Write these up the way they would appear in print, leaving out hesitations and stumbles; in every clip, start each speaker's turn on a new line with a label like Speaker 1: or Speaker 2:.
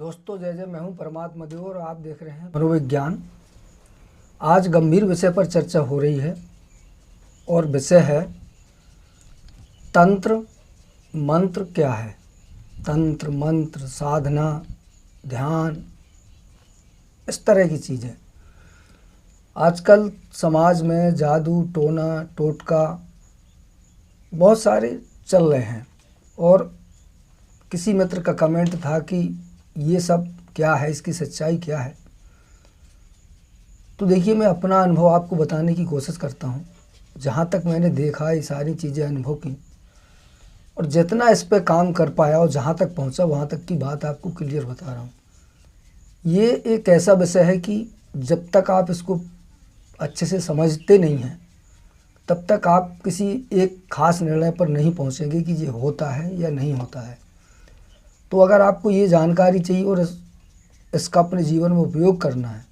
Speaker 1: दोस्तों जय जय, मैं हूं परमात्मा देव और आप देख रहे हैं मनोविज्ञान। आज गंभीर विषय पर चर्चा हो रही है और विषय है तंत्र मंत्र क्या है। तंत्र मंत्र साधना ध्यान इस तरह की चीज़ें आजकल समाज में जादू टोना टोटका बहुत सारे चल रहे हैं। और किसी मित्र का कमेंट था कि ये सब क्या है, इसकी सच्चाई क्या है। तो देखिए, मैं अपना अनुभव आपको बताने की कोशिश करता हूँ। जहाँ तक मैंने देखा ये सारी चीज़ें अनुभव की और जितना इस पे काम कर पाया और जहाँ तक पहुँचा वहाँ तक की बात आपको क्लियर बता रहा हूँ। ये एक ऐसा विषय है कि जब तक आप इसको अच्छे से समझते नहीं हैं तब तक आप किसी एक ख़ास निर्णय पर नहीं पहुँचेंगे कि ये होता है या नहीं होता है। तो अगर आपको ये जानकारी चाहिए और इसका अपने जीवन में उपयोग करना है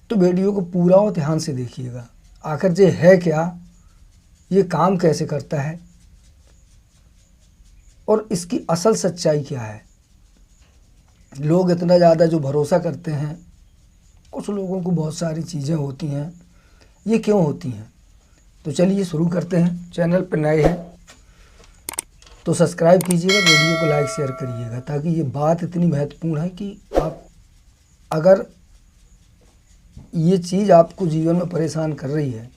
Speaker 1: तो वीडियो को पूरा और ध्यान से देखिएगा। आखिर ये है क्या, ये काम कैसे करता है और इसकी असल सच्चाई क्या है। लोग इतना ज़्यादा जो भरोसा करते हैं, कुछ लोगों को बहुत सारी चीज़ें होती हैं, ये क्यों होती हैं। तो चलिए शुरू करते हैं। चैनल पर नए हैं तो सब्सक्राइब कीजिएगा, वीडियो को लाइक शेयर करिएगा, ताकि ये बात इतनी महत्वपूर्ण है कि आप अगर ये चीज़ आपको जीवन में परेशान कर रही है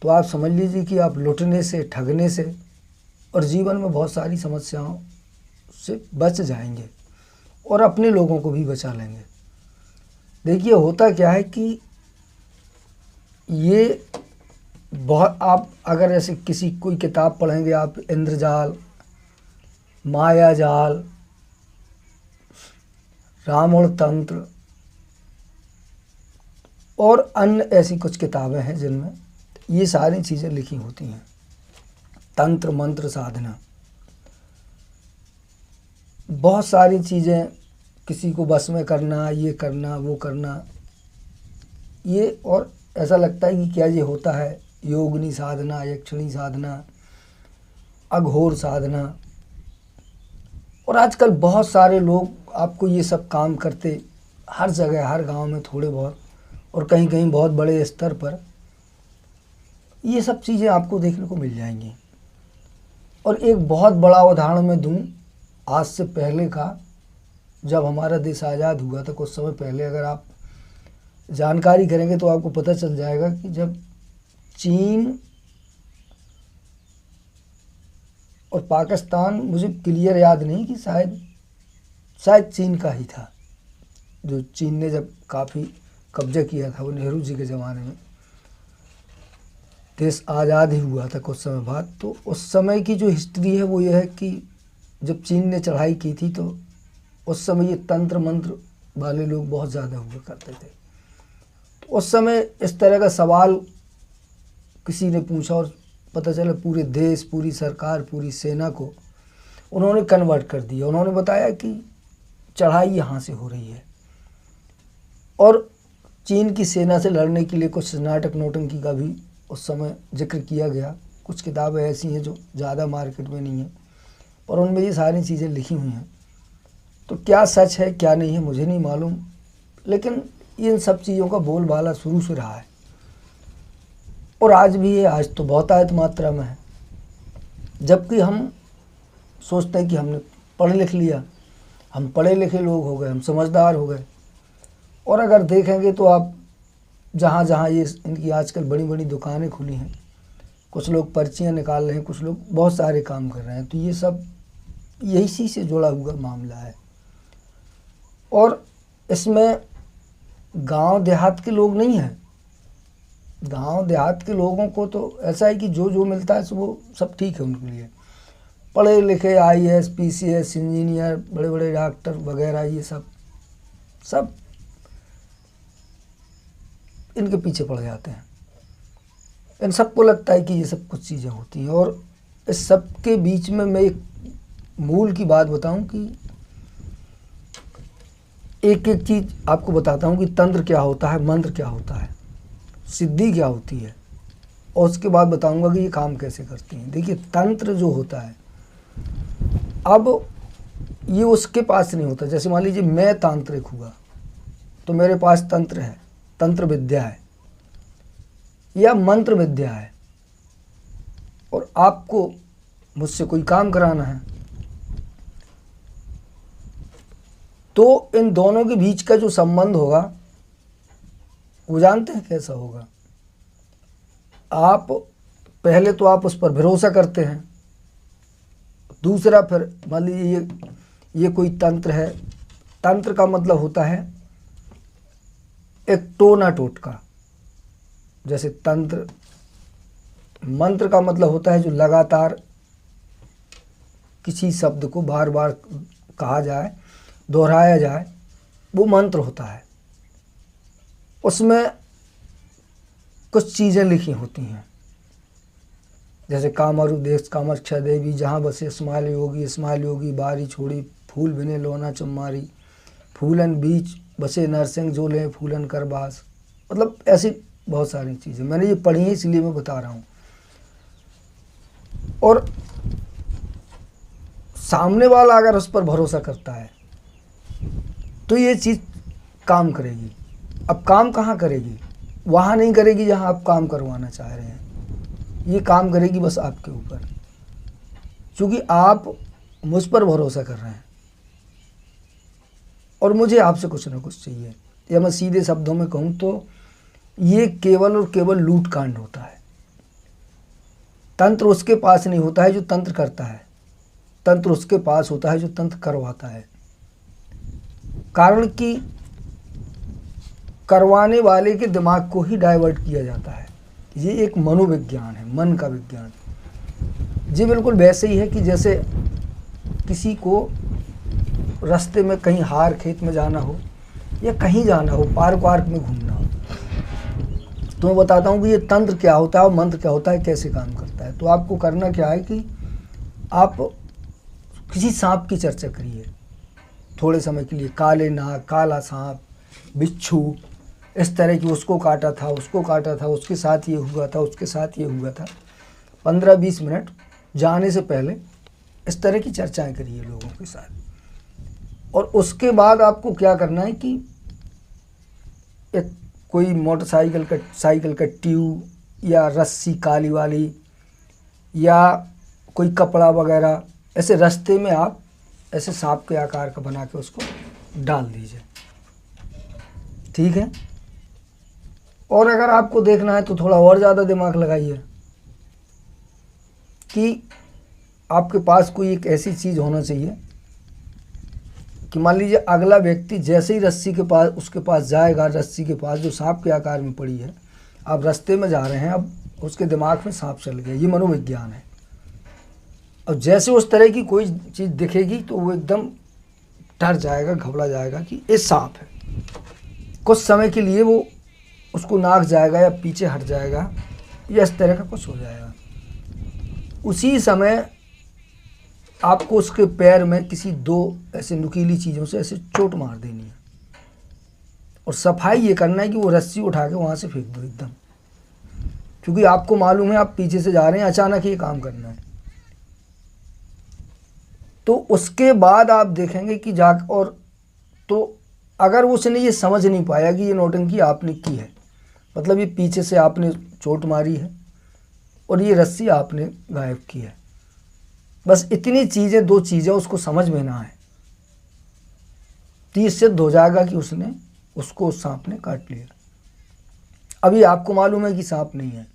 Speaker 1: तो आप समझ लीजिए कि आप लुटने से, ठगने से और जीवन में बहुत सारी समस्याओं से बच जाएंगे और अपने लोगों को भी बचा लेंगे। देखिए, होता क्या है कि ये बहुत, आप अगर ऐसे किसी कोई किताब पढ़ेंगे आप, इंद्रजाल, माया जाल, रावण तंत्र और अन्य ऐसी कुछ किताबें हैं जिनमें ये सारी चीज़ें लिखी होती हैं। तंत्र मंत्र साधना, बहुत सारी चीज़ें, किसी को बस में करना, ये करना वो करना, ये और ऐसा लगता है कि क्या ये होता है। योगिनी साधना, यक्षिणी साधना, अघोर साधना, और आजकल बहुत सारे लोग आपको ये सब काम करते हर जगह, हर गांव में थोड़े बहुत और कहीं कहीं बहुत बड़े स्तर पर ये सब चीज़ें आपको देखने को मिल जाएंगी। और एक बहुत बड़ा उदाहरण मैं दूं, आज से पहले का, जब हमारा देश आज़ाद हुआ था कुछ समय पहले, अगर आप जानकारी करेंगे तो आपको पता चल जाएगा कि जब चीन और पाकिस्तान, मुझे क्लियर याद नहीं कि शायद चीन का ही था, जो चीन ने जब काफ़ी कब्जा किया था, वो नेहरू जी के ज़माने में, देश आज़ाद ही हुआ था कुछ समय बाद। तो उस समय की जो हिस्ट्री है वो ये है कि जब चीन ने चढ़ाई की थी तो उस समय ये तंत्र मंत्र वाले लोग बहुत ज़्यादा हुआ करते थे। तो उस समय इस तरह का सवाल किसी ने पूछा और पता चला पूरे देश, पूरी सरकार, पूरी सेना को उन्होंने कन्वर्ट कर दिया। उन्होंने बताया कि चढ़ाई यहाँ से हो रही है और चीन की सेना से लड़ने के लिए कुछ नाटक नौटंकी का भी उस समय जिक्र किया गया। कुछ किताबें ऐसी हैं जो ज़्यादा मार्केट में नहीं हैं और उनमें ये सारी चीज़ें लिखी हुई हैं। तो क्या सच है क्या नहीं है मुझे नहीं मालूम, लेकिन इन सब चीज़ों का बोलबाला शुरू से रहा है और आज भी है। आज तो बहुत आयत मात्रा में है, जबकि हम सोचते हैं कि हमने पढ़ लिख लिया, हम पढ़े लिखे लोग हो गए, हम समझदार हो गए। और अगर देखेंगे तो आप जहाँ जहाँ ये इनकी आजकल बड़ी बड़ी दुकानें खुली हैं, कुछ लोग पर्चियाँ निकाल रहे हैं, कुछ लोग बहुत सारे काम कर रहे हैं। तो ये सब यही से जुड़ा हुआ मामला है। और इसमें गांव देहात के लोग नहीं हैं। गांव देहात के लोगों को तो ऐसा है कि जो मिलता है वो सब ठीक है उनके लिए। पढ़े लिखे आईएएस, पीसीएस, इंजीनियर, बड़े बड़े डॉक्टर वगैरह, ये सब इनके पीछे पड़ जाते हैं। इन सबको लगता है कि ये सब कुछ चीज़ें होती हैं। और इस सब के बीच में मैं एक मूल की बात बताऊं कि एक एक चीज़ आपको बताता हूं कि तंत्र क्या होता है, मंत्र क्या होता है, सिद्धि क्या होती है, और उसके बाद बताऊंगा कि ये काम कैसे करती हैं। देखिए, तंत्र जो होता है, अब ये उसके पास नहीं होता। जैसे मान लीजिए मैं तांत्रिक हुआ तो मेरे पास तंत्र है, तंत्र विद्या है या मंत्र विद्या है, और आपको मुझसे कोई काम कराना है, तो इन दोनों के बीच का जो संबंध होगा वो जानते हैं कैसा होगा। आप पहले तो आप उस पर भरोसा करते हैं, दूसरा फिर मान लीजिए ये कोई तंत्र है। तंत्र का मतलब होता है एक टोना टोटका। जैसे तंत्र, मंत्र का मतलब होता है जो लगातार किसी शब्द को बार बार कहा जाए, दोहराया जाए, वो मंत्र होता है। उसमें कुछ चीज़ें लिखी होती हैं, जैसे कामरु देश कामाक्षा देवी जहाँ बसे स्माइल योगी बारी छोड़ी फूल बिने लोना चुम्मारी फूलन बीच बसे नरसिंह जो ले फूलन करबास। मतलब ऐसी बहुत सारी चीज़ें मैंने ये पढ़ी हैं, इसलिए मैं बता रहा हूँ। और सामने वाला अगर उस पर भरोसा करता है तो ये चीज़ काम करेगी। अब काम कहाँ करेगी? वहाँ नहीं करेगी जहाँ आप काम करवाना चाह रहे हैं, ये काम करेगी बस आपके ऊपर, क्योंकि आप मुझ पर भरोसा कर रहे हैं और मुझे आपसे कुछ ना कुछ चाहिए। या मैं सीधे शब्दों में कहूँ तो ये केवल और केवल लूट कांड होता है। तंत्र उसके पास नहीं होता है जो तंत्र करता है, तंत्र उसके पास होता है जो तंत्र करवाता है। कारण कि करवाने वाले के दिमाग को ही डाइवर्ट किया जाता है। ये एक मनोविज्ञान है, मन का विज्ञान। जी बिल्कुल वैसे ही है कि जैसे किसी को रास्ते में कहीं हार खेत में जाना हो या कहीं जाना हो, पार्क वार्क में घूमना हो, तो मैं बताता हूँ कि ये तंत्र क्या होता है और मंत्र क्या होता है, कैसे काम करता है। तो आपको करना क्या है कि आप किसी सांप की चर्चा करिए थोड़े समय के लिए। काले नाग, काला सांप, बिच्छू, इस तरह की उसको काटा था, उसके साथ ये हुआ था, उसके साथ ये हुआ था। 15-20 मिनट जाने से पहले इस तरह की चर्चाएं करिए लोगों के साथ। और उसके बाद आपको क्या करना है कि एक कोई साइकिल का ट्यूब या रस्सी काली वाली या कोई कपड़ा वगैरह ऐसे रास्ते में आप ऐसे सांप के आकार का बना के उसको डाल दीजिए, ठीक है। और अगर आपको देखना है तो थोड़ा और ज़्यादा दिमाग लगाइए कि आपके पास कोई एक ऐसी चीज़ होना चाहिए कि मान लीजिए अगला व्यक्ति जैसे ही रस्सी के पास उसके पास जाएगा, रस्सी के पास जो सांप के आकार में पड़ी है, आप रास्ते में जा रहे हैं, अब उसके दिमाग में सांप चल गया। ये मनोविज्ञान है। और जैसे उस तरह की कोई चीज़ दिखेगी तो वो एकदम डर जाएगा, घबरा जाएगा कि ये सांप है। कुछ समय के लिए वो उसको नाक जाएगा या पीछे हट जाएगा या इस तरह का कुछ हो जाएगा। उसी समय आपको उसके पैर में किसी 2 ऐसे नुकीली चीज़ों से ऐसे चोट मार देनी है और सफाई ये करना है कि वो रस्सी उठा के वहाँ से फेंक दो एकदम, क्योंकि आपको मालूम है आप पीछे से जा रहे हैं, अचानक ये काम करना है। तो उसके बाद आप देखेंगे कि और तो अगर उसने ये समझ नहीं पाया कि ये नौटंकी आपने की है, मतलब ये पीछे से आपने चोट मारी है और ये रस्सी आपने गायब की है, बस इतनी चीज़ें, 2 चीज़ें उसको समझ में ना आए, तो ये सिद्ध हो जाएगा कि उसको उस सांप ने काट लिया। अभी आपको मालूम है कि सांप नहीं है,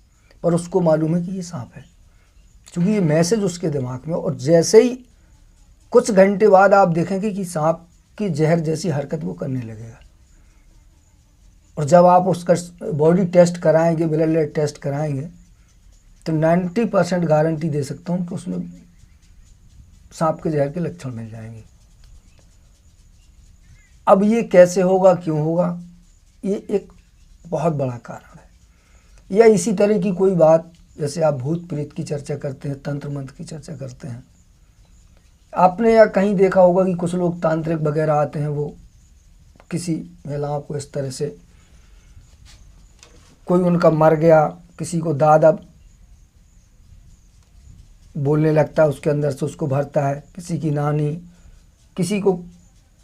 Speaker 1: पर उसको मालूम है कि ये सांप है, क्योंकि ये मैसेज उसके दिमाग में। और जैसे ही कुछ घंटे बाद आप देखेंगे कि सांप की जहर जैसी हरकत वो करने लगेगा। और जब आप उसका बॉडी टेस्ट कराएंगे, ब्लड टेस्ट कराएंगे, तो 90% गारंटी दे सकता हूँ कि उसमें सांप के जहर के लक्षण मिल जाएंगे। अब ये कैसे होगा, क्यों होगा, ये एक बहुत बड़ा कारण है। या इसी तरह की कोई बात, जैसे आप भूत प्रेत की चर्चा करते हैं, तंत्र मंत्र की चर्चा करते हैं, आपने या कहीं देखा होगा कि कुछ लोग तांत्रिक वगैरह आते हैं, वो किसी महिलाओं को इस तरह से, कोई उनका मर गया, किसी को दादा बोलने लगता है, उसके अंदर से उसको भरता है, किसी की नानी, किसी को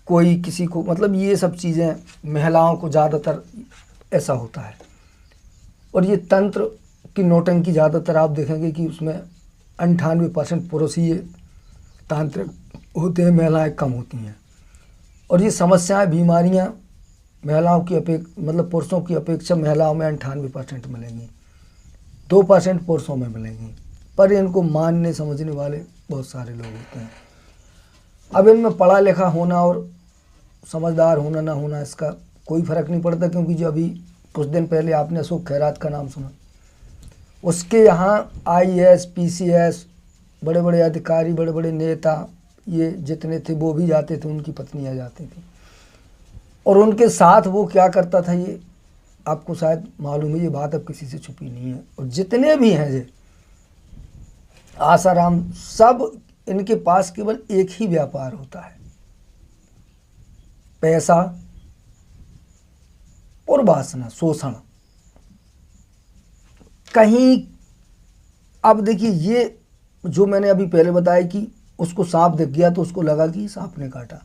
Speaker 1: कोई किसी को, मतलब ये सब चीज़ें महिलाओं को ज़्यादातर ऐसा होता है। और ये तंत्र की नौटंकी ज़्यादातर आप देखेंगे कि उसमें 98% पुरुष ही तांत्रिक होते हैं, महिलाएं कम होती हैं। और ये समस्याएं बीमारियां महिलाओं की मतलब पुरुषों की अपेक्षा महिलाओं में 98% मिलेंगी, 2% पुरुषों में मिलेंगी। पर इनको मानने समझने वाले बहुत सारे लोग होते हैं। अब इनमें पढ़ा लिखा होना और समझदार होना ना होना इसका कोई फ़र्क नहीं पड़ता, क्योंकि जो अभी कुछ दिन पहले आपने अशोक खैरात का नाम सुना, उसके यहाँ IAS PCS बड़े बड़े अधिकारी, बड़े बड़े नेता ये जितने थे वो भी जाते थे, उनकी पत्नियाँ जाती थी। और उनके साथ वो क्या करता था ये आपको शायद मालूम है, ये बात अब किसी से छुपी नहीं है। और जितने भी हैं ये आसाराम, सब इनके पास केवल एक ही व्यापार होता है, पैसा और वासना, शोषण। कहीं अब देखिए, ये जो मैंने अभी पहले बताया कि उसको सांप दिख गया तो उसको लगा कि सांप ने काटा,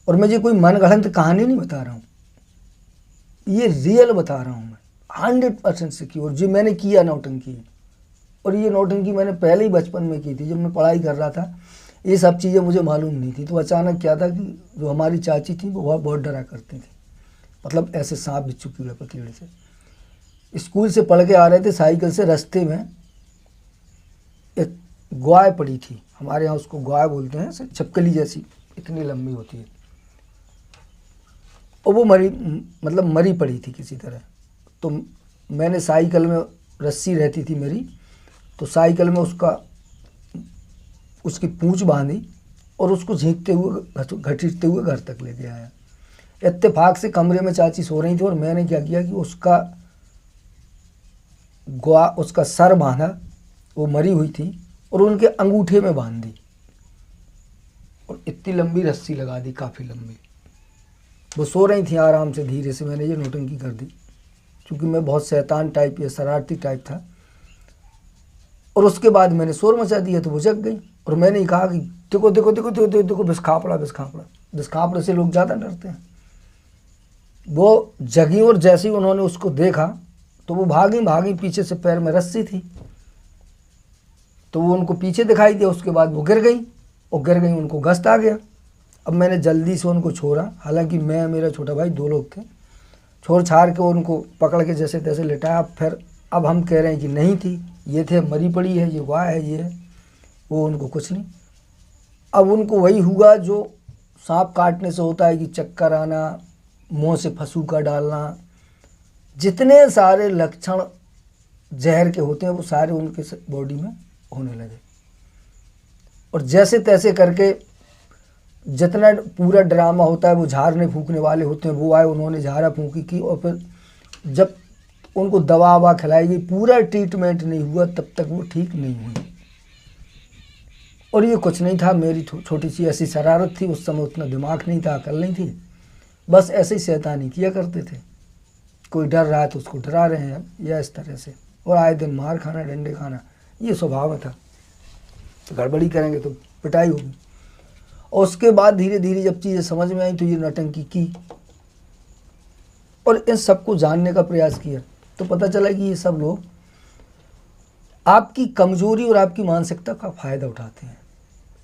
Speaker 1: और मुझे कोई मनगढ़ंत कहानी नहीं बता रहा हूँ, ये रियल बता रहा हूँ मैं, 100% सिक्योर। जो मैंने किया नौटंकी, और ये नौटंकी मैंने पहले ही बचपन में की थी, जब मैं पढ़ाई कर रहा था। ये सब चीज़ें मुझे मालूम नहीं थी। तो अचानक क्या था कि जो हमारी चाची थी वो बहुत डरा करती थी, मतलब ऐसे सांप बिच्छू कीड़े पतीड़े से। स्कूल से पढ़ के आ रहे थे साइकिल से, रास्ते में एक ग्वाय पड़ी थी, हमारे यहाँ उसको ग्वाय बोलते हैं, छिपकली जैसी इतनी लंबी होती है, और वो मरी पड़ी थी किसी तरह। तो मैंने साइकिल में, रस्सी रहती थी मेरी, तो साइकिल में उसकी पूंछ बांधी और उसको झींकते हुए घसीटते हुए घर तक लेके आया। इत्तेफाक से कमरे में चाची सो रही थी, और मैंने क्या किया कि उसका सर बांधा, वो मरी हुई थी, और उनके अंगूठे में बांध दी, और इतनी लंबी रस्सी लगा दी, काफ़ी लंबी। वो सो रही थी आराम से, धीरे से मैंने ये नौटंकी कर दी, क्योंकि मैं बहुत शैतान टाइप या शरारती टाइप था। और उसके बाद मैंने शोर मचा दिया तो वो जग गई, और मैंने कहा कि देखो देखो देखो देखो देखो देखो बिस्खापड़ा बिस्खापड़ा। बिस्खापड़े से लोग ज़्यादा डरते हैं। वो जगी, और जैसे ही उन्होंने उसको देखा तो वो भागी, पीछे से पैर में रस्सी थी, तो वो उनको पीछे दिखाई दिया। उसके बाद वो गिर गई, उनको गस्त आ गया। अब मैंने जल्दी से उनको छोड़ा, हालांकि मैं, मेरा छोटा भाई, 2 लोग थे। छोड़ छाड़ के उनको पकड़ के जैसे तैसे लिटाया। फिर अब हम कह रहे हैं कि नहीं थी, ये थे, मरी पड़ी है, ये गाय है, ये है, वो उनको कुछ नहीं। अब उनको वही हुआ जो सांप काटने से होता है, कि चक्कर आना, मुंह से फसूका डालना, जितने सारे लक्षण जहर के होते हैं वो सारे उनके बॉडी में होने लगे। और जैसे तैसे करके जितना पूरा ड्रामा होता है, वो झाड़ने फूकने वाले होते हैं, वो आए, उन्होंने झाड़ा फूकी की, और फिर जब उनको दवा ववा खिलाई गई, पूरा ट्रीटमेंट नहीं हुआ, तब तक वो ठीक नहीं हुई। और ये कुछ नहीं था, मेरी छोटी सी ऐसी शरारत थी। उस समय उतना दिमाग नहीं था, अकल नहीं थी, बस ऐसे ही शैतानी किया करते थे। कोई डर रहा है तो उसको डरा रहे हैं, या इस तरह से, और आए दिन मार खाना, डंडे खाना, ये स्वभाव था। तो गड़बड़ी करेंगे तो पिटाई होगी। और उसके बाद धीरे धीरे जब चीज़ें समझ में आई तो ये नौटंकी की, और इन सबको जानने का प्रयास किया, तो पता चला कि ये सब लोग आपकी कमजोरी और आपकी मानसिकता का फ़ायदा उठाते हैं।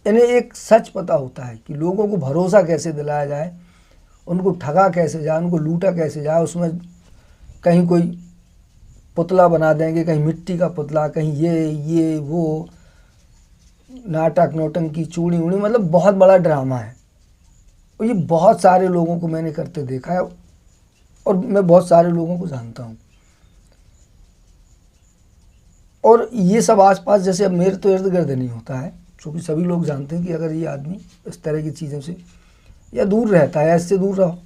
Speaker 1: इन्हें एक सच पता होता है कि लोगों को भरोसा कैसे दिलाया जाए, उनको ठगा कैसे जाए, उनको लूटा कैसे जाए। उसमें कहीं कोई पुतला बना देंगे, कहीं मिट्टी का पुतला, कहीं ये वो नाटक, नौटंकी, चूड़ी उड़ी, मतलब बहुत बड़ा ड्रामा है। और ये बहुत सारे लोगों को मैंने करते देखा है, और मैं बहुत सारे लोगों को जानता हूँ। और ये सब आसपास, जैसे अब मेरे तो इर्द गिर्द नहीं होता है, क्योंकि सभी लोग जानते हैं कि अगर ये आदमी इस तरह की चीज़ों से या दूर रहता है, इससे दूर रहो।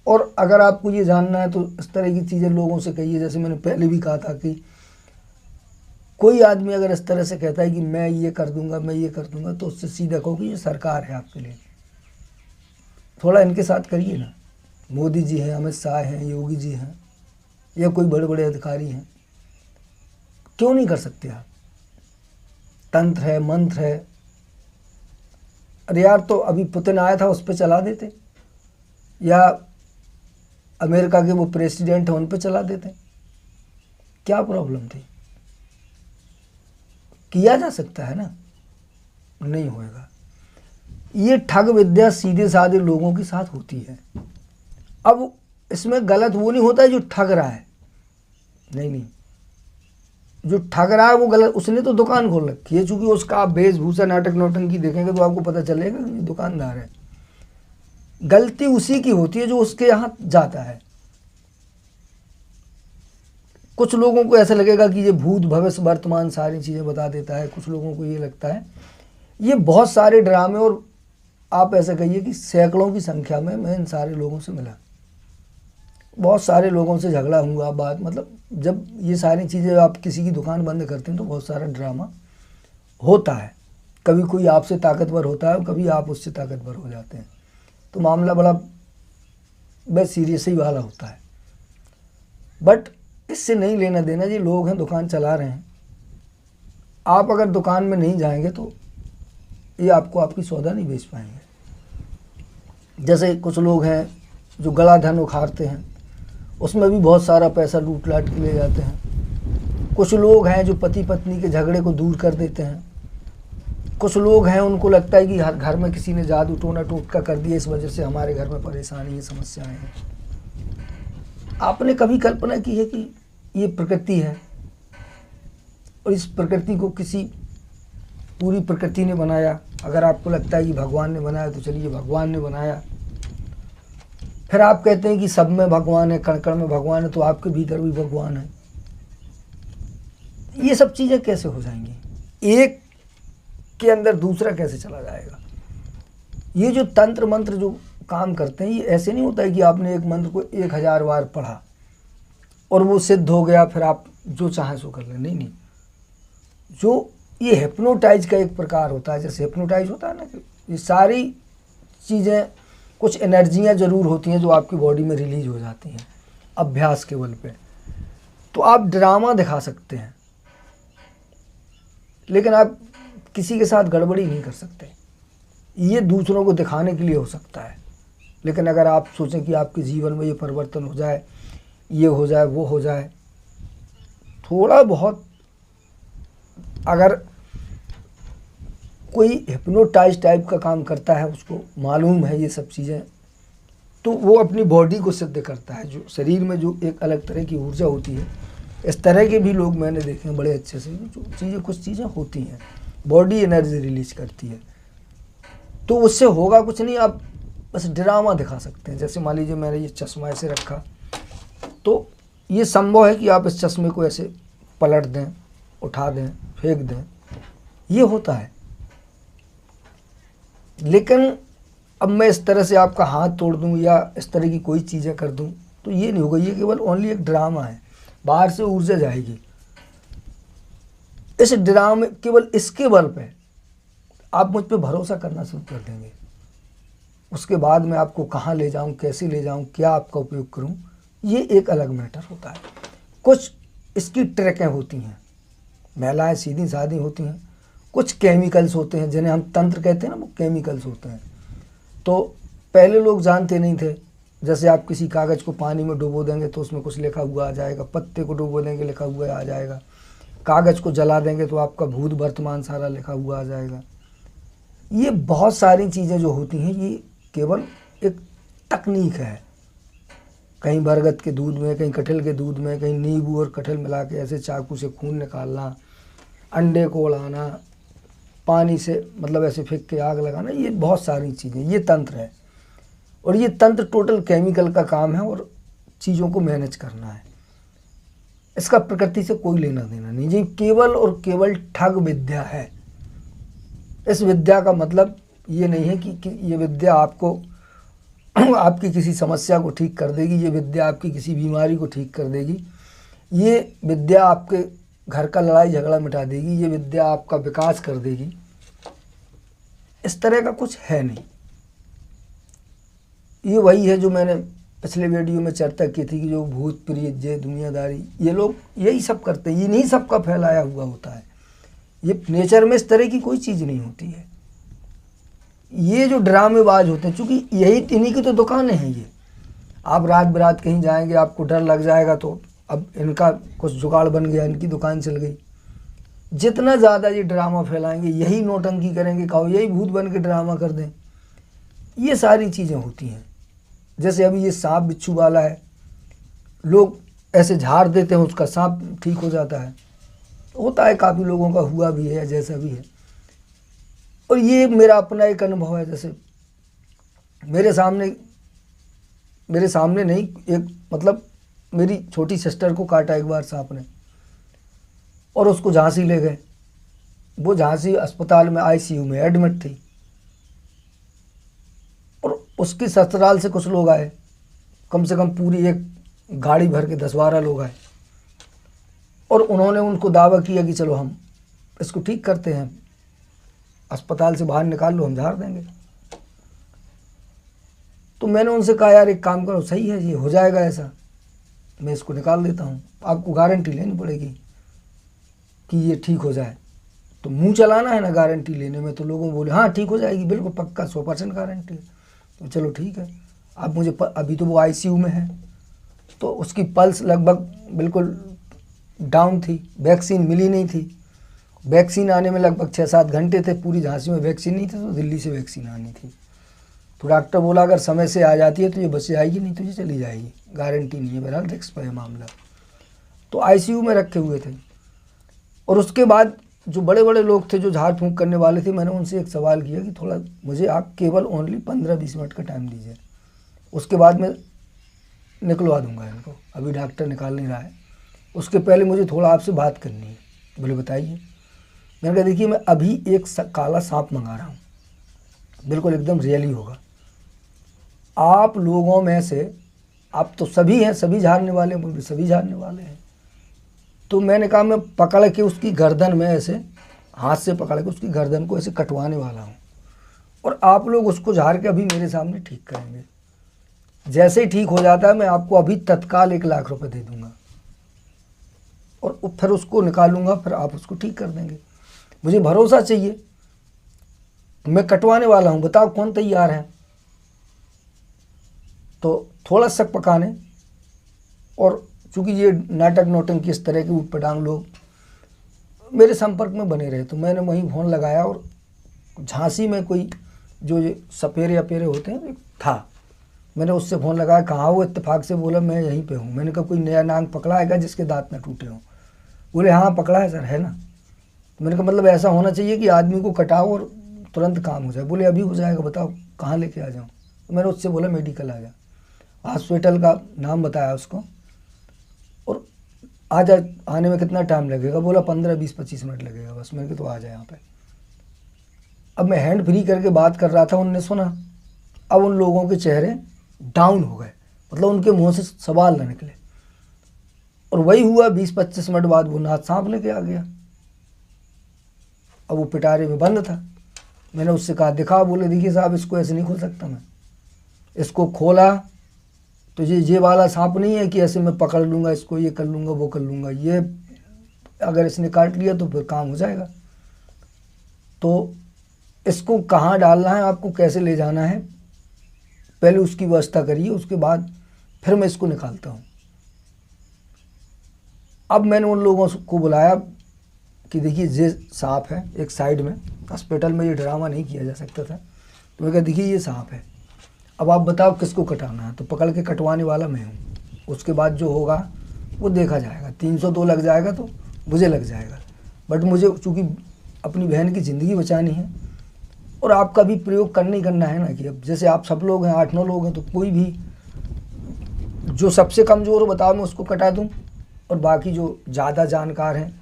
Speaker 1: और अगर आपको ये जानना है तो इस तरह की चीज़ें लोगों से कहिए। जैसे मैंने पहले भी कहा था कि कोई आदमी अगर इस तरह से कहता है कि मैं ये कर दूंगा, मैं ये कर दूंगा, तो उससे सीधा कहो कि ये सरकार है आपके लिए, थोड़ा इनके साथ करिए ना। मोदी जी हैं, अमित शाह हैं, योगी जी हैं, या कोई बड़े बड़े अधिकारी हैं, क्यों नहीं कर सकते आप? तंत्र है, मंत्र है, अरे यार, तो अभी पुतिन आया था, उस पर चला देते, या अमेरिका के वो प्रेसिडेंट हैं उन पर चला देते, क्या प्रॉब्लम थी? किया जा सकता है ना, नहीं होएगा। ये ठग विद्या सीधे साधे लोगों के साथ होती है। अब इसमें गलत वो नहीं होता है जो ठग रहा है, नहीं, जो ठग रहा है वो गलत, उसने तो दुकान खोल रखी है, चूंकि उसका आप वेशभूषा नाटक नौटंकी देखेंगे तो आपको पता चलेगा कि ये दुकानदार है। गलती उसी की होती है जो उसके यहाँ जाता है। कुछ लोगों को ऐसा लगेगा कि ये भूत भविष्य वर्तमान सारी चीज़ें बता देता है, कुछ लोगों को ये लगता है। ये बहुत सारे ड्रामे, और आप ऐसा कहिए कि सैकड़ों की संख्या में मैं इन सारे लोगों से मिला, बहुत सारे लोगों से झगड़ा हुआ, बात मतलब जब ये सारी चीज़ें आप किसी की दुकान बंद करते हैं तो बहुत सारा ड्रामा होता है। कभी कोई आपसे ताकतवर होता है और कभी आप उससे ताकतवर हो जाते हैं, तो मामला बड़ा बस सीरियस ही वाला होता है। बट इससे नहीं लेना देना, ये लोग हैं दुकान चला रहे हैं, आप अगर दुकान में नहीं जाएंगे तो ये आपको आपकी सौदा नहीं बेच पाएंगे। जैसे कुछ लोग हैं जो गला धन उखाड़ते हैं, उसमें भी बहुत सारा पैसा लूट लाट के ले जाते हैं। कुछ लोग हैं जो पति पत्नी के झगड़े को दूर कर देते हैं। कुछ लोग हैं उनको लगता है कि हर घर में किसी ने जादू टोना टोटका कर दिया, इस वजह से हमारे घर में परेशानी है, समस्याएं हैं। आपने कभी कल्पना की है कि ये प्रकृति है और इस प्रकृति को किसी पूरी प्रकृति ने बनाया? अगर आपको लगता है कि भगवान ने बनाया तो चलिए भगवान ने बनाया। फिर आप कहते हैं कि सब में भगवान है, कण कण में भगवान है, तो आपके भीतर भी भगवान है। ये सब चीज़ें कैसे हो जाएंगी? एक के अंदर दूसरा कैसे चला जाएगा? ये जो तंत्र मंत्र जो काम करते हैं, ये ऐसे नहीं होता है कि आपने एक मंत्र को 1000 बार पढ़ा और वो सिद्ध हो गया, फिर आप जो चाहें सो कर लें। नहीं, जो ये हिप्नोटाइज का एक प्रकार होता है। जैसे हिप्नोटाइज होता है ना, कि ये सारी चीज़ें, कुछ एनर्जियाँ ज़रूर होती हैं जो आपकी बॉडी में रिलीज हो जाती हैं अभ्यास के बल पे। तो आप ड्रामा दिखा सकते हैं, लेकिन आप किसी के साथ गड़बड़ी नहीं कर सकते। ये दूसरों को दिखाने के लिए हो सकता है, लेकिन अगर आप सोचें कि आपके जीवन में ये परिवर्तन हो जाए, ये हो जाए, वो हो जाए, थोड़ा बहुत अगर कोई हिप्नोटाइज टाइप का काम करता है, उसको मालूम है ये सब चीज़ें, तो वो अपनी बॉडी को सिद्ध करता है। जो शरीर में जो एक अलग तरह की ऊर्जा होती है, इस तरह के भी लोग मैंने देखे हैं बड़े अच्छे से। जो चीज़ें, कुछ चीज़ें होती हैं, बॉडी एनर्जी रिलीज करती है, तो उससे होगा कुछ नहीं। आप बस ड्रामा दिखा सकते हैं। जैसे मान लीजिए मैंने ये चश्मा ऐसे रखा, तो ये संभव है कि आप इस चश्मे को ऐसे पलट दें, उठा दें, फेंक दें, ये होता है। लेकिन अब मैं इस तरह से आपका हाथ तोड़ दूं या इस तरह की कोई चीज़ें कर दूं, तो ये नहीं होगा। ये केवल ओनली एक ड्रामा है, बाहर से ऊर्जा जाएगी। इस ड्रामे, केवल इसके बल पे आप मुझ पे भरोसा करना शुरू कर देंगे। उसके बाद मैं आपको कहाँ ले जाऊं, कैसे ले जाऊं, क्या आपका उपयोग करूं, ये एक अलग मैटर होता है। कुछ इसकी ट्रिकें होती हैं, महिलाएं सीधी सादी होती हैं। कुछ केमिकल्स होते हैं जिन्हें हम तंत्र कहते हैं ना, वो केमिकल्स होते हैं। तो पहले लोग जानते नहीं थे। जैसे आप किसी कागज़ को पानी में डुबो देंगे तो उसमें कुछ लिखा हुआ आ जाएगा, पत्ते को डुबो देंगे लिखा हुआ आ जाएगा, कागज़ को जला देंगे तो आपका भूत वर्तमान सारा लिखा हुआ आ जाएगा। ये बहुत सारी चीज़ें जो होती हैं, ये केवल एक तकनीक है। कहीं बरगद के दूध में, कहीं कटहल के दूध में, कहीं नींबू और कटहल मिला के ऐसे चाकू से खून निकालना, अंडे को उड़ाना, पानी से मतलब ऐसे फेंक के आग लगाना, ये बहुत सारी चीज़ें, ये तंत्र है। और ये तंत्र टोटल केमिकल का काम है और चीज़ों को मैनेज करना है। इसका प्रकृति से कोई लेना देना नहीं। ये केवल और केवल ठग विद्या है। इस विद्या का मतलब ये नहीं है कि ये विद्या आपको आपकी किसी समस्या को ठीक कर देगी, ये विद्या आपकी किसी बीमारी को ठीक कर देगी, ये विद्या आपके घर का लड़ाई झगड़ा मिटा देगी, ये विद्या आपका विकास कर देगी। इस तरह का कुछ है नहीं। ये वही है जो मैंने पिछले वीडियो में चर्चा की थी कि जो भूत प्रेत जय दुनियादारी, ये लोग यही सब करते हैं। ये नहीं सबका फैलाया हुआ होता है। ये नेचर में इस तरह की कोई चीज़ नहीं होती है। ये जो ड्रामेबाज होते हैं, चूँकि यही इन्हीं की तो दुकानें हैं ये। आप रात बिरात कहीं जाएंगे, आपको डर लग जाएगा, तो अब इनका कुछ जुगाड़ बन गया, इनकी दुकान चल गई। जितना ज़्यादा ये ड्रामा फैलाएंगे, यही नौटंकी करेंगे, कहो यही भूत बन के ड्रामा कर दें, ये सारी चीज़ें होती हैं। जैसे अभी ये सांप बिच्छू वाला है, लोग ऐसे झाड़ देते हैं, उसका सांप ठीक हो जाता है, होता है, काफ़ी लोगों का हुआ भी है, जैसा भी है। और ये मेरा अपना एक अनुभव है। जैसे मेरे सामने नहीं, एक मतलब मेरी छोटी सिस्टर को काटा एक बार सांप ने, और उसको झांसी ले गए। वो झांसी अस्पताल में आईसीयू में एडमिट थी, और उसकी ससुराल से कुछ लोग आए, कम से कम पूरी एक गाड़ी भर के 10-12 लोग आए, और उन्होंने उनको दावा किया कि चलो हम इसको ठीक करते हैं, अस्पताल से बाहर निकाल लो, हम झाड़ देंगे। तो मैंने उनसे कहा यार एक काम करो, सही है, ये हो जाएगा ऐसा, मैं इसको निकाल देता हूँ, आपको गारंटी लेनी पड़ेगी कि ये ठीक हो जाए। तो मुंह चलाना है ना गारंटी लेने में, तो लोगों बोले हाँ ठीक हो जाएगी, बिल्कुल पक्का 100% गारंटी है। तो चलो ठीक है। अब मुझे अभी तो वो आईसीयू में है, तो उसकी पल्स लगभग बिल्कुल डाउन थी, वैक्सीन मिली नहीं थी, वैक्सीन आने में लगभग 6-7 घंटे थे, पूरी झांसी में वैक्सीन नहीं थी, तो दिल्ली से वैक्सीन आनी थी। तो डॉक्टर बोला अगर समय से आ जाती है तो ये बच जाएगी, नहीं तो ये चली जाएगी, गारंटी नहीं है, बहरहाल रिस्क पे है मामला। तो आईसीयू में रखे हुए थे। और उसके बाद जो बड़े बड़े लोग थे जो झाड़ फूंक करने वाले थे, मैंने उनसे एक सवाल किया कि थोड़ा मुझे आप केवल ओनली 15-20 मिनट का टाइम दीजिए, उसके बाद मैं निकलवा दूंगा इनको, अभी डॉक्टर निकाल नहीं रहा है, उसके पहले मुझे थोड़ा आपसे बात करनी है। बोले बताइए। मैंने कहा देखिए मैं अभी एक काला सांप मंगा रहा हूँ, बिल्कुल एकदम रियली होगा। आप लोगों में से, आप तो सभी हैं, सभी झाड़ने वाले हैं, बोले सभी झाड़ने वाले हैं। तो मैंने कहा मैं पकड़ के उसकी गर्दन में ऐसे हाथ से पकड़ के उसकी गर्दन को ऐसे कटवाने वाला हूँ, और आप लोग उसको झाड़ के अभी मेरे सामने ठीक करेंगे। जैसे ही ठीक हो जाता है मैं आपको अभी तत्काल 1 लाख रुपए दे दूंगा, और फिर उसको निकालूंगा, फिर आप उसको ठीक कर देंगे। मुझे भरोसा चाहिए, मैं कटवाने वाला हूँ, बताओ कौन तैयार है। तो थोड़ा शक पकाने, और चूँकि ये नाटक नौटंकी इस तरह के ऊटपटांग लोग मेरे संपर्क में बने रहे, तो मैंने वहीं फ़ोन लगाया, और झांसी में कोई जो ये सपेरे अपेरे होते हैं था, मैंने उससे फ़ोन लगाया, कहाँ वो, इत्तेफाक से बोला मैं यहीं पे हूँ। मैंने कहा कोई नया नांग पकड़ा है क्या जिसके दांत ना टूटे हों। बोले हाँ पकड़ा है सर, है ना। तो मैंने कहा मतलब ऐसा होना चाहिए कि आदमी को कटाओ और तुरंत काम हो जाए। बोले अभी हो जाएगा, बताओ कहाँ लेके आ जाऊँ। तो मैंने उससे बोला मेडिकल आ जा, हॉस्पिटल का नाम बताया उसको, और आ जा, आने में कितना टाइम लगेगा। बोला 15-20-25 मिनट लगेगा बस। मैंने कहा तो आ जाए यहाँ पे। अब मैं हैंड फ्री करके बात कर रहा था, उनने सुना। अब उन लोगों के चेहरे डाउन हो गए, मतलब उनके मुंह से सवाल ना निकले। और वही हुआ, 20-25 मिनट बाद वो नाथ सांप लेके आ गया। अब वो पिटारे में बंद था। मैंने उससे कहा दिखा। बोले देखिए साहब इसको ऐसे नहीं खोल सकता मैं, इसको खोला तो ये वाला सांप नहीं है कि ऐसे मैं पकड़ लूँगा इसको, ये कर लूँगा वो कर लूँगा। ये अगर इसने काट लिया तो फिर काम हो जाएगा। तो इसको कहाँ डालना है, आपको कैसे ले जाना है, पहले उसकी व्यवस्था करिए, उसके बाद फिर मैं इसको निकालता हूँ। अब मैंने उन लोगों को बुलाया कि देखिए ये सांप है एक साइड में, हॉस्पिटल में ये ड्रामा नहीं किया जा सकता था। तो मैं कहा देखिए ये सांप है, अब आप बताओ किसको कटाना है। तो पकड़ के कटवाने वाला मैं हूँ, उसके बाद जो होगा वो देखा जाएगा। 302 लग जाएगा तो मुझे लग जाएगा, बट मुझे चूँकि अपनी बहन की ज़िंदगी बचानी है, और आपका भी प्रयोग करना ही करना है ना। कि अब जैसे आप सब लोग हैं, 8-9 लोग हैं, तो कोई भी जो सबसे कमज़ोर बताओ मैं उसको कटा दूँ, और बाकी जो ज़्यादा जानकार हैं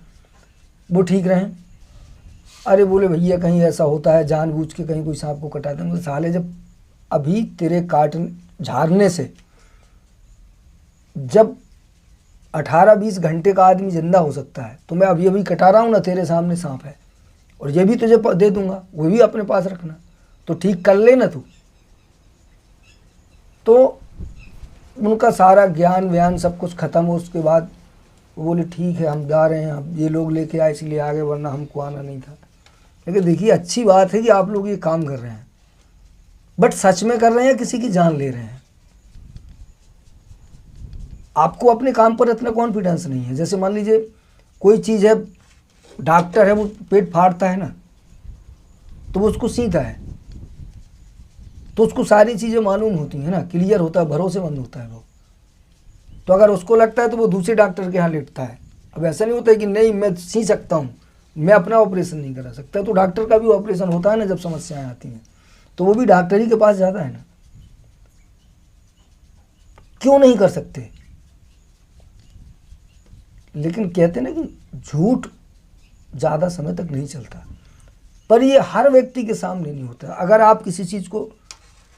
Speaker 1: वो ठीक रहें। अरे बोले भैया कहीं ऐसा होता है जानबूझ के कहीं कोई सांप को कटा देंगे। साले जब अभी तेरे झाड़ने से जब 18-20 घंटे का आदमी जिंदा हो सकता है, तो मैं अभी अभी कटा रहा हूँ ना, तेरे सामने सांप है, और ये भी तुझे दे दूंगा, वो भी अपने पास रखना, तो ठीक कर ले ना तू। तो उनका सारा ज्ञान व्यान सब कुछ ख़त्म हो। उसके बाद वो बोले ठीक है हम जा रहे हैं, अब ये लोग लेके आए इसलिए आगे, वरना हमको आना नहीं था। लेकिन देखिए अच्छी बात है कि आप लोग ये काम कर रहे हैं, बट सच में कर रहे हैं, किसी की जान ले रहे हैं। आपको अपने काम पर इतना कॉन्फिडेंस नहीं है। जैसे मान लीजिए कोई चीज़ है, डॉक्टर है, वो पेट फाड़ता है ना, तो वो उसको सीता है, तो उसको सारी चीज़ें मालूम होती हैं ना, क्लियर होता है, भरोसेमंद होता है वो। तो अगर उसको लगता है तो वो दूसरे डॉक्टर के यहाँ लेटता है। अब ऐसा नहीं होता है कि नहीं मैं सी सकता हूँ, मैं अपना ऑपरेशन नहीं करा सकता, तो डॉक्टर का भी ऑपरेशन होता है ना जब समस्याएं आती हैं, तो वो भी डॉक्टर ही के पास जाता है ना। क्यों नहीं कर सकते? लेकिन कहते ना कि झूठ ज़्यादा समय तक नहीं चलता, पर ये हर व्यक्ति के सामने नहीं होता। अगर आप किसी चीज़ को,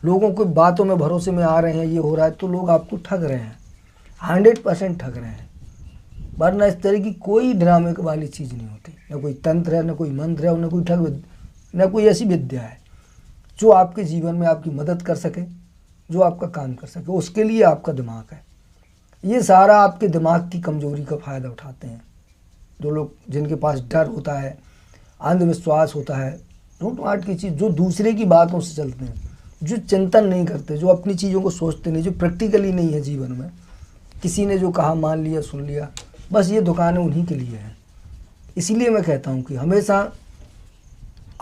Speaker 1: लोगों को बातों में भरोसे में आ रहे हैं, ये हो रहा है, तो लोग आपको ठग रहे हैं, 100% ठग रहे हैं। वरना इस तरह की कोई ड्रामे वाली चीज़ नहीं होती। न कोई तंत्र है, न कोई मंत्र है, न कोई ठग, न कोई ऐसी विद्या है जो आपके जीवन में आपकी मदद कर सके, जो आपका काम कर सके। उसके लिए आपका दिमाग है। ये सारा आपके दिमाग की कमजोरी का फ़ायदा उठाते हैं जो लोग, जिनके पास डर होता है, अंधविश्वास होता है, झूठ माट की चीज़, जो दूसरे की बातों से चलते हैं, जो चिंतन नहीं करते, जो अपनी चीज़ों को सोचते नहीं, जो प्रैक्टिकली नहीं है जीवन में। किसी ने जो कहा मान लिया, सुन लिया, बस ये दुकानें उन्हीं के लिए हैं। इसीलिए मैं कहता हूँ कि हमेशा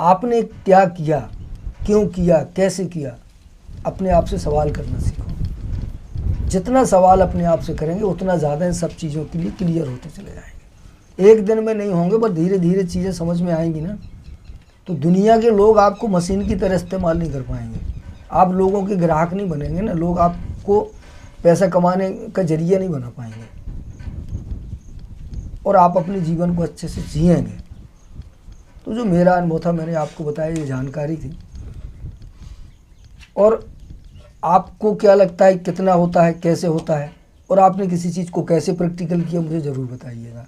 Speaker 1: आपने क्या किया, क्यों किया, कैसे किया, अपने आप से सवाल करना सीखो। जितना सवाल अपने आप से करेंगे उतना ज़्यादा इन सब चीज़ों के लिए क्लियर होते चले जाएंगे। एक दिन में नहीं होंगे, पर धीरे धीरे चीज़ें समझ में आएंगी ना, तो दुनिया के लोग आपको मशीन की तरह इस्तेमाल नहीं कर पाएंगे। आप लोगों के ग्राहक नहीं बनेंगे ना, लोग आपको पैसा कमाने का जरिया नहीं बना पाएंगे, और आप अपने जीवन को अच्छे से जिएंगे। तो जो मेरा अनुभव था, मैंने आपको बताया, ये जानकारी थी। और आपको क्या लगता है कितना होता है, कैसे होता है, और आपने किसी चीज़ को कैसे प्रैक्टिकल किया, मुझे ज़रूर बताइएगा।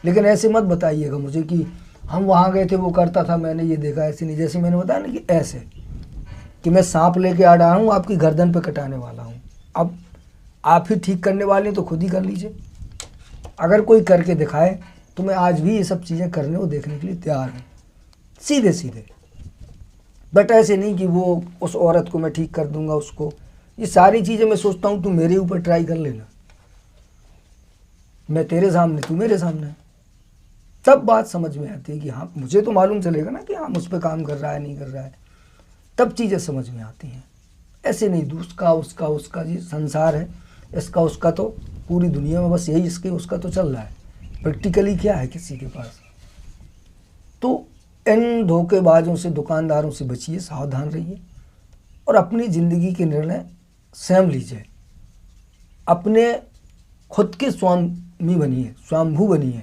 Speaker 1: लेकिन ऐसे मत बताइएगा मुझे कि हम वहाँ गए थे, वो करता था, मैंने ये देखा। ऐसे नहीं, जैसे मैंने बताया ना कि ऐसे कि मैं सांप लेके आ रहा हूँ, आपकी गर्दन पे कटाने वाला हूँ। अब आप ही ठीक करने वाले हैं तो खुद ही कर लीजिए। अगर कोई करके दिखाए तो मैं आज भी ये सब चीज़ें करने और देखने के लिए तैयार हूँ, सीधे सीधे। बट ऐसे नहीं कि वो उस औरत को मैं ठीक कर दूंगा, उसको, ये सारी चीज़ें मैं सोचता हूँ तू मेरे ऊपर ट्राई कर लेना, मैं तेरे सामने, तू मेरे सामने। तब बात समझ में आती है कि हाँ, मुझे तो मालूम चलेगा ना कि हाँ मुझ पर काम कर रहा है, नहीं कर रहा है, तब चीज़ें समझ में आती हैं। ऐसे नहीं उसका उसका उसका, जी संसार है, इसका उसका तो पूरी दुनिया में बस यही इसके उसका तो चल रहा है, प्रैक्टिकली क्या है किसी के पास। तो इन धोखेबाजों से, दुकानदारों से बचिए, सावधान रहिए, और अपनी ज़िंदगी के निर्णय स्वयं लीजिए। अपने खुद के स्वामी बनिए, स्वाम्भू बनिए।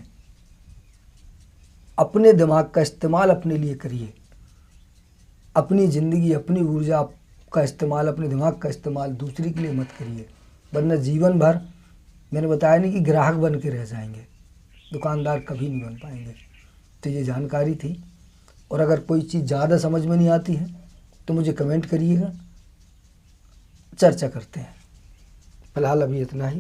Speaker 1: अपने दिमाग का इस्तेमाल अपने लिए करिए। अपनी ज़िंदगी, अपनी ऊर्जा का इस्तेमाल, अपने दिमाग का इस्तेमाल दूसरे के लिए मत करिए, वरना जीवन भर, मैंने बताया नहीं कि ग्राहक बन के रह जाएंगे, दुकानदार कभी नहीं बन पाएंगे। तो ये जानकारी थी। और अगर कोई चीज़ ज़्यादा समझ में नहीं आती है तो मुझे कमेंट करिएगा, चर्चा करते हैं। फ़िलहाल अभी इतना ही।